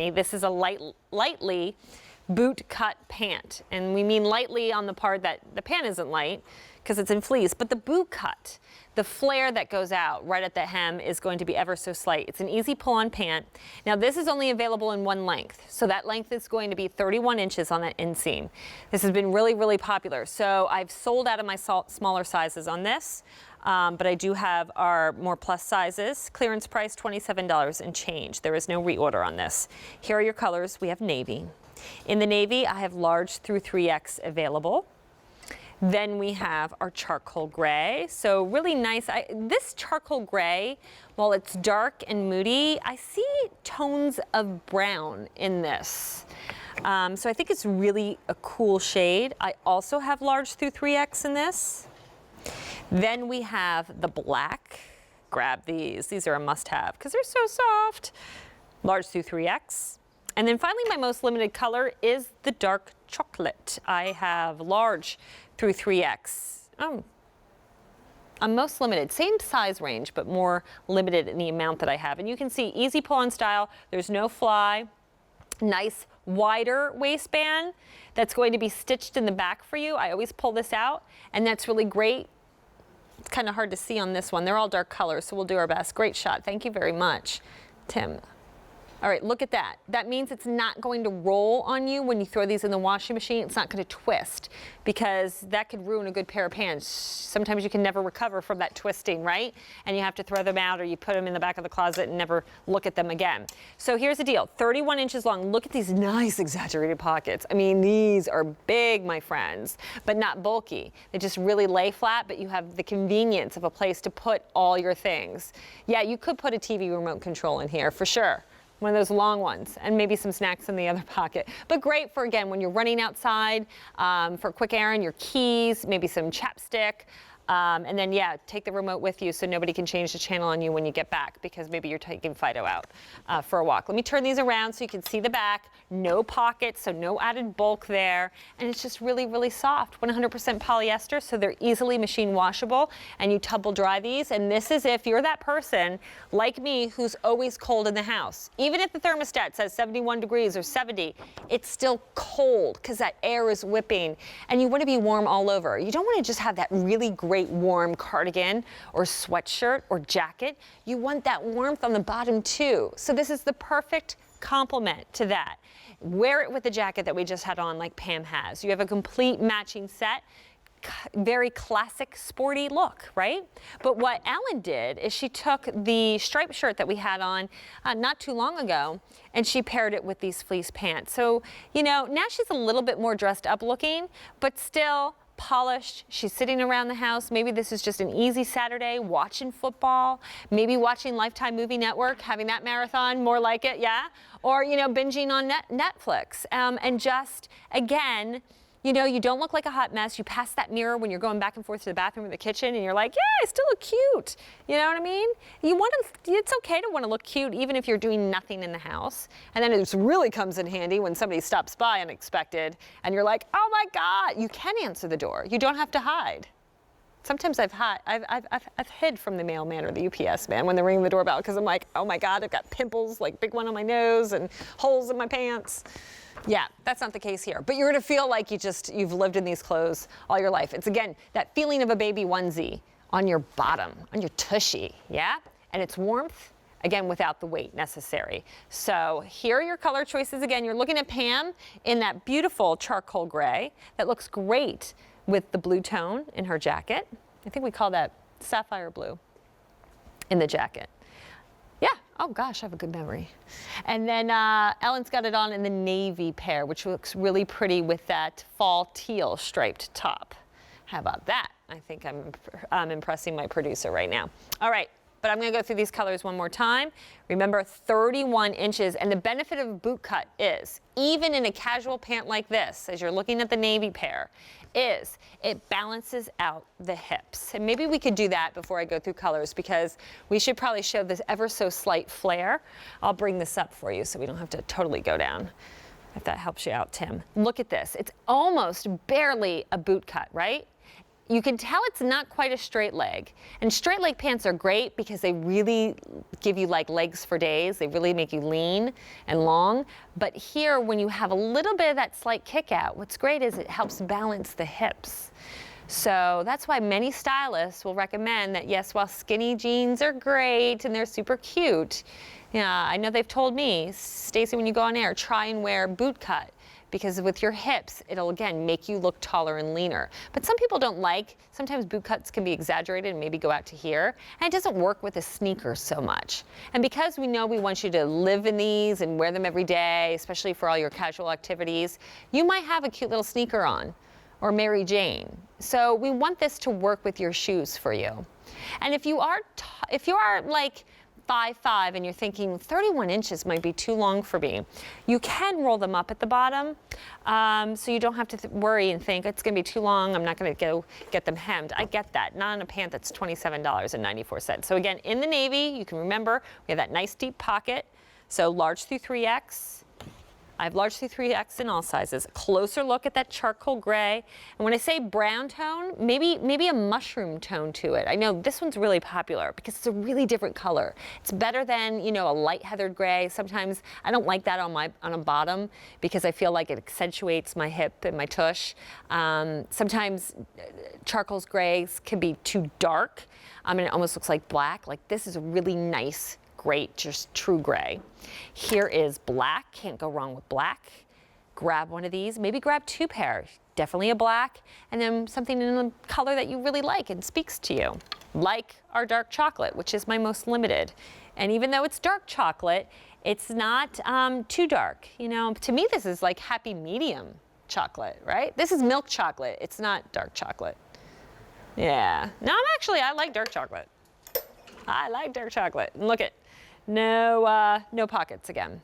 company. This is a lightly boot cut pant. And we mean lightly on the part that the pant isn't light because it's in fleece, but the boot cut, the flare that goes out right at the hem is going to be ever so slight. It's an easy pull-on pant. Now this is only available in one length. So that length is going to be 31 inches on that inseam. This has been really, really popular. So I've sold out of my smaller sizes on this, but I do have our more plus sizes. Clearance price, $27 and change. There is no reorder on this. Here are your colors. We have navy. In the navy, I have large through 3X available. Then we have our charcoal gray. So really nice. This charcoal gray, while it's dark and moody, I see tones of brown in this. So I think it's really a cool shade. I also have large through 3X in this. Then we have the black. Grab these. These are a must-have because they're so soft. Large through 3X. And then finally, my most limited color is the dark chocolate. I have large through 3X. I'm most limited, same size range, but more limited in the amount that I have. And you can see easy pull-on style. There's no fly. Nice wider waistband that's going to be stitched in the back for you. I always pull this out, and that's really great. It's kind of hard to see on this one. They're all dark colors, so we'll do our best. Great shot. Thank you very much, Tim. All right, look at that. That means it's not going to roll on you when you throw these in the washing machine. It's not going to twist because that could ruin a good pair of pants. Sometimes you can never recover from that twisting, right? And you have to throw them out or you put them in the back of the closet and never look at them again. So here's the deal, 31 inches long. Look at these nice exaggerated pockets. I mean, these are big, my friends, but not bulky. They just really lay flat, but you have the convenience of a place to put all your things. Yeah, you could put a TV remote control in here for sure. One of those long ones, and maybe some snacks in the other pocket. But great for, again, when you're running outside for a quick errand, your keys, maybe some chapstick. And then, yeah, take the remote with you so nobody can change the channel on you when you get back because maybe you're taking Fido out for a walk. Let me turn these around so you can see the back. No pockets, so no added bulk there. And it's just really, really soft. 100% polyester, so they're easily machine washable. And you tumble dry these. And this is if you're that person like me who's always cold in the house. Even if the thermostat says 71 degrees or 70, it's still cold because that air is whipping. And you want to be warm all over. You don't want to just have that really great warm cardigan or sweatshirt or jacket. You want that warmth on the bottom too. So this is the perfect complement to that. Wear it with the jacket that we just had on like Pam has. You have a complete matching set. Very classic sporty look, right? But what Ellen did is she took the striped shirt that we had on not too long ago and she paired it with these fleece pants. So, you know, now she's a little bit more dressed up looking, but still polished. She's sitting around the house. Maybe this is just an easy Saturday watching football, maybe watching Lifetime Movie Network, having that marathon, more like it, yeah? Or, you know, binging on Netflix. And just, again, you know, you don't look like a hot mess. You pass that mirror when you're going back and forth to the bathroom or the kitchen and you're like, yeah, I still look cute. You know what I mean? You want to, it's okay to want to look cute even if you're doing nothing in the house. And then it really comes in handy when somebody stops by unexpected and you're like, oh my God, you can answer the door. You don't have to hide. Sometimes I've hid from the mailman or the UPS man when they're ringing the doorbell because I'm like, oh my God, I've got pimples, like big one on my nose and holes in my pants. Yeah, that's not the case here. But you're going to feel like you've lived in these clothes all your life. It's, again, that feeling of a baby onesie on your bottom, on your tushy, yeah? And it's warmth, again, without the weight necessary. So here are your color choices. Again, you're looking at Pam in that beautiful charcoal gray that looks great with the blue tone in her jacket. I think we call that sapphire blue in the jacket. Yeah, oh gosh, I have a good memory. And then Ellen's got it on in the navy pair, which looks really pretty with that fall teal striped top. How about that? I think I'm impressing my producer right now. All right, but I'm gonna go through these colors one more time. Remember, 31 inches, and the benefit of a boot cut is, even in a casual pant like this, as you're looking at the navy pair, is it balances out the hips. And maybe we could do that before I go through colors because we should probably show this ever so slight flare. I'll bring this up for you so we don't have to totally go down, if that helps you out, Tim. Look at this. It's almost barely a boot cut, right? you can tell it's not quite a straight leg. And straight leg pants are great because they really give you like legs for days. They really make you lean and long. But here, when you have a little bit of that slight kick out, what's great is it helps balance the hips. So that's why many stylists will recommend that, yes, while skinny jeans are great and they're super cute, yeah, I know they've told me, Stacey, when you go on air, try and wear boot cut, because with your hips, it'll again make you look taller and leaner. But some people don't like, sometimes boot cuts can be exaggerated and maybe go out to here, and it doesn't work with a sneaker so much. And because we know we want you to live in these and wear them every day, especially for all your casual activities, you might have a cute little sneaker on, or Mary Jane. So we want this to work with your shoes for you. And if you are like 5'5" and you're thinking 31 inches might be too long for me, you can roll them up at the bottom, so you don't have to worry and think it's going to be too long, I'm not going to go get them hemmed. I get that. Not on a pant that's $27.94. So again, in the navy, you can remember we have that nice deep pocket, so large through 3X. I have large through 3X in all sizes. A closer look at that charcoal gray. And when I say brown tone, maybe a mushroom tone to it. I know this one's really popular because it's a really different color. It's better than, you know, a light heathered gray. Sometimes I don't like that on a bottom because I feel like it accentuates my hip and my tush. Sometimes charcoal grays can be too dark. And it almost looks like black. Like this is a really nice, great, just true gray. Here is black, can't go wrong with black. Grab one of these, maybe grab 2 pairs, definitely a black, and then something in a color that you really like and speaks to you. Like our dark chocolate, which is my most limited. And even though it's dark chocolate, it's not too dark. You know, to me this is like happy medium chocolate, right? This is milk chocolate, it's not dark chocolate. Yeah, no, I like dark chocolate. I like dark chocolate. And look at, no pockets again.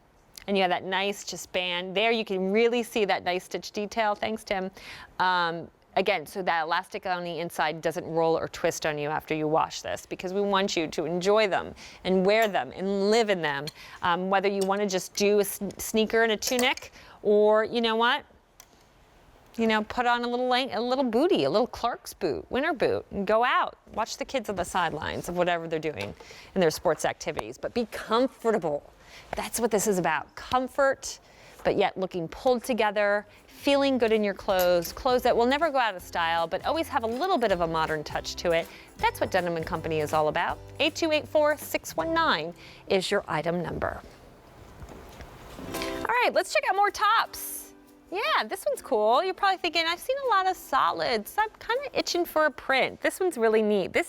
And you have that nice just band. There you can really see that nice stitch detail. Thanks, Tim. Again, so that elastic on the inside doesn't roll or twist on you after you wash this, because we want you to enjoy them and wear them and live in them. Whether you want to just do a sneaker and a tunic, or you know what? You know, put on a little bootie, a little Clark's boot, winter boot, and go out. Watch the kids on the sidelines of whatever they're doing in their sports activities. But be comfortable. That's what this is about. Comfort, but yet looking pulled together, feeling good in your clothes, clothes that will never go out of style, but always have a little bit of a modern touch to it. That's what Denim & Company is all about. 8284619 is your item number. All right, let's check out more tops. Yeah, this one's cool. You're probably thinking, I've seen a lot of solids. I'm kind of itching for a print. This one's really neat. This